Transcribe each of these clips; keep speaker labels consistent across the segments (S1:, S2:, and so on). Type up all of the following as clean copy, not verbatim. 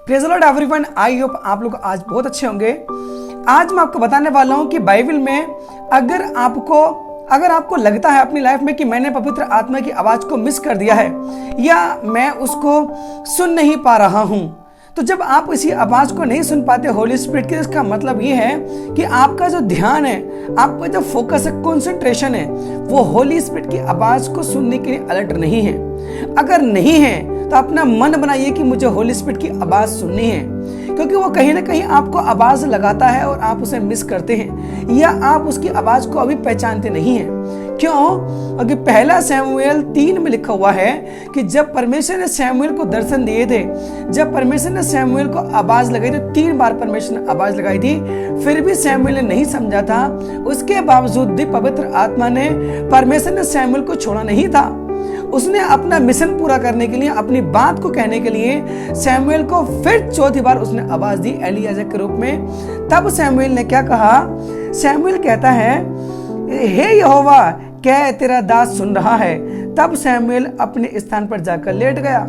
S1: Praise the Lord everyone, I hope आप लोग आज बहुत अच्छे होंगे। आज मैं आपको बताने वाला हूं कि बाइबल में अगर आपको लगता है अपनी लाइफ में कि मैंने पवित्र आत्मा की आवाज को मिस कर दिया है या मैं उसको सुन नहीं पा रहा हूं, तो जब आप इसी आवाज को नहीं सुन पाते होली स्पिरिट की, इसका मतलब ये है कि आपका जो ध्यान है, आपका जो फोकस है, कंसंट्रेशन है, वो होली स्पिरिट की आवाज को सुनने के लिए अलर्ट नहीं है। अगर नहीं है तो अपना मन बनाइए कि मुझे होली स्पिरिट की आवाज सुननी है, क्योंकि वो कहीं ना कहीं आपको आवाज लगाता है और आप उसे मिस करते हैं या आप उसकी आवाज को अभी पहचानते नहीं हैं। क्यों? क्योंकि पहला शमूएल 3 में लिखा हुआ है कि जब परमेश्वर ने शमूएल को दर्शन दिए थे, जब परमेश्वर ने शमूएल को आवाज लगाई थी, 3 बार परमेश्वर ने आवाज लगाई थी, फिर भी शमूएल ने नहीं समझा था। उसके बावजूद भी पवित्र आत्मा ने, परमेश्वर ने शमूएल को छोड़ा नहीं था। उसने अपना मिशन पूरा करने के लिए, अपनी बात को कहने के लिए शमूएल को फिर चौथी बार उसने आवाज दी एलियाजर के रूप में। तब शमूएल ने क्या कहा? शमूएल कहता है, हे यहोवा, क्या तेरा दास सुन रहा है? तब शमूएल अपने स्थान पर जाकर लेट गया।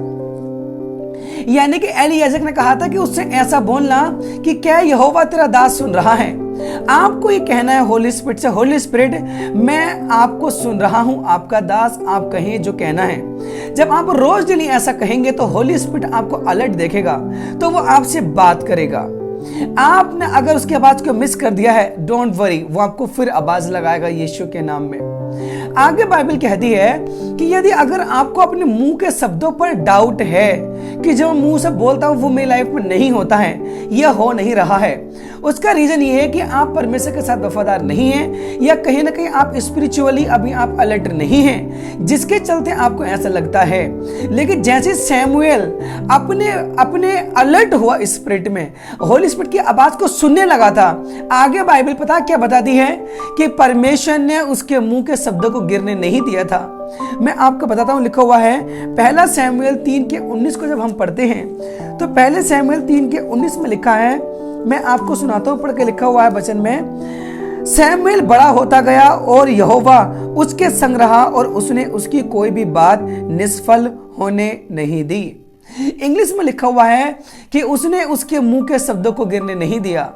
S1: यानी कि एलियाजर ने कहा था कि उससे ऐसा बोलना कि क्या यहोवा तेरा दास सुन रहा है। आपको ये कहना है होली स्पिरिट से, होली स्पिरिट मैं आपको सुन रहा हूं, आपका दास, आप कहें जो कहना है। जब आप रोज डेली ऐसा कहेंगे तो होली स्पिरिट आपको अलर्ट देखेगा, तो वो आपसे बात करेगा। आपने अगर उसकी आवाज को मिस कर दिया है, डोंट वरी, वो आपको फिर आवाज लगाएगा यीशु के नाम में। आगे बाइबल कहती है कि यदि अगर आपको अपने मुंह के शब्दों पर डाउट है कि जो मुंह से बोलता हूं वो मेरी लाइफ में नहीं होता है, यह हो नहीं रहा है, उसका रीजन ये है कि आप परमेश्वर के साथ वफादार नहीं हैं या कहीं ना कहीं आप स्पिरिचुअली अभी आप अलर्ट नहीं हैं, जिसके चलते आपको ऐसा लगता है। लेकिन जैसे शमूएल अपने अलर्ट हुआ स्पिरिट में, होली स्पिरिट की आवाज को सुनने लगा था, आगे बाइबल पता क्या बताती है कि परमेश्वर ने उसके मुंह के शब्दों को गिरने नहीं दिया था। मैं आपको बताता हूं, लिखा हुआ है पहला शमूएल 3:19 को जब हम पढ़ते हैं तो पहले शमूएल 3:19 में लिखा है, मैं आपको सुनाता हूं, पढ़ के लिखा हुआ है वचन में, शमूएल बड़ा होता गया और यहोवा उसके संग रहा और उसने उसकी कोई भी बात निष्फल होने नहीं दी। इंग्लिश में लिखा हुआ है कि उसने उसके मुंह के शब्दों को गिरने नहीं दिया।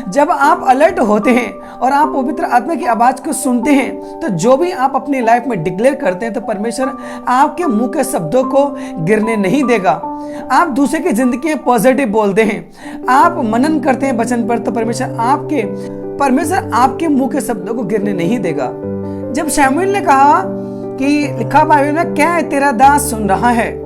S1: जब आप अलर्ट होते हैं और आप पवित्र आत्मा की आवाज को सुनते हैं, तो जो भी आप अपनी लाइफ में डिक्लेयर करते हैं तो परमेश्वर आपके मुंह के शब्दों को गिरने नहीं देगा। आप दूसरे की जिंदगी में पॉजिटिव बोलते हैं, आप मनन करते हैं वचन पर, तो परमेश्वर आपके मुंह के शब्दों को गिरने नहीं देगा। जब शमूएल ने कहा कि लिखा बाइबल में, क्या तेरा दास सुन रहा है,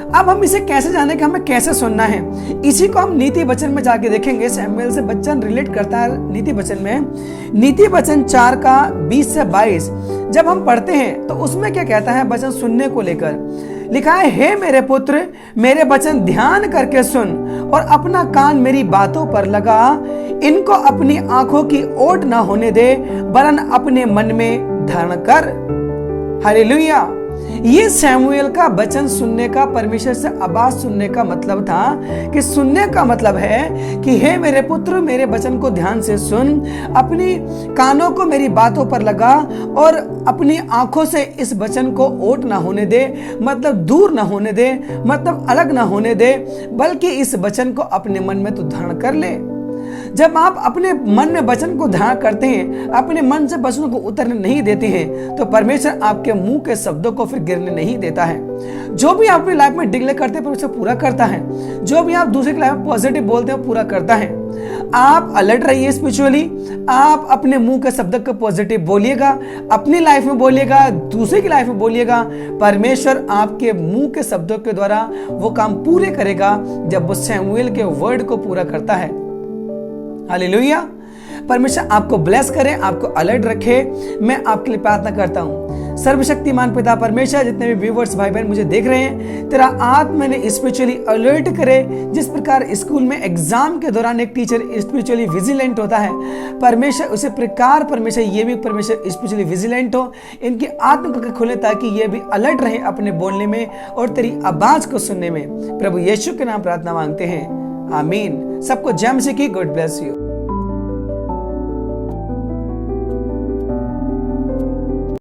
S1: अब हम इसे कैसे जाने कि हमें कैसे सुनना है? इसी को हम नीति वचन में जाके देखेंगे। शमूएल से वचन रिलेट करता है नीति वचन में। नीति वचन 4:20 से 22 जब हम पढ़ते हैं तो उसमें क्या कहता है वचन सुनने को लेकर? लिखा है, हे मेरे पुत्र, मेरे वचन ध्यान करके सुन और अपना कान मेरी बातों पर लगा, इनको अपनी आंखों की ओट ना होने दे, वरन अपने मन में धारण कर। हालेलुया। ये शमूएल का वचन सुनने का, परमेश्वर से आवाज सुनने का मतलब था कि सुनने का मतलब है कि हे मेरे पुत्र, मेरे वचन को ध्यान से सुन, अपनी कानों को मेरी बातों पर लगा और अपनी आंखों से इस वचन को ओट ना होने दे, मतलब दूर ना होने दे, मतलब अलग ना होने दे, बल्कि इस वचन को अपने मन में तू धारण कर ले। जब आप अपने मन में वचन को धारण करते हैं, अपने मन से वचनों को उतरने नहीं देते हैं, तो परमेश्वर आपके मुंह के शब्दों को फिर गिरने नहीं देता है। जो भी आप अपनी लाइफ में डिक्लेयर करते हैं परमेश्वर पूरा करता है। जो भी आप दूसरे की लाइफ में पॉजिटिव बोलते हैं पूरा करता है। आप अलर्ट रहिए स्पिरिचुअली, आप अपने मुंह के शब्द को पॉजिटिव बोलिएगा, अपनी लाइफ में बोलिएगा, दूसरे की लाइफ में बोलिएगा। परमेश्वर आपके मुंह के शब्दों के द्वारा वो काम पूरे करेगा जब वो शमूएल के वर्ड को पूरा करता है। हालेलुया। परमेश्वर आपको ब्लेस करे, आपको अलर्ट रखे। मैं आपके लिए प्रार्थना करता हूँ। सर्वशक्तिमान पिता परमेश्वर, जितने भी व्यूवर्स भाई बहन मुझे देख रहे हैं, तेरा आत्मा ने स्पिरिचुअली अलर्ट करे। जिस प्रकार स्कूल में एग्जाम के दौरान एक टीचर स्पिरिचुअली विजिलेंट होता है, परमेश्वर उसी प्रकार परमेश्वर ये भी परमेश्वर स्पिरिचुअली विजिलेंट हो, इनकी आत्मा को खुले ताकि ये भी अलर्ट रहे अपने बोलने में और तेरी आवाज को सुनने में। प्रभु यीशु के नाम प्रार्थना मांगते हैं, आमीन। सबको जय मसीह की। God bless you.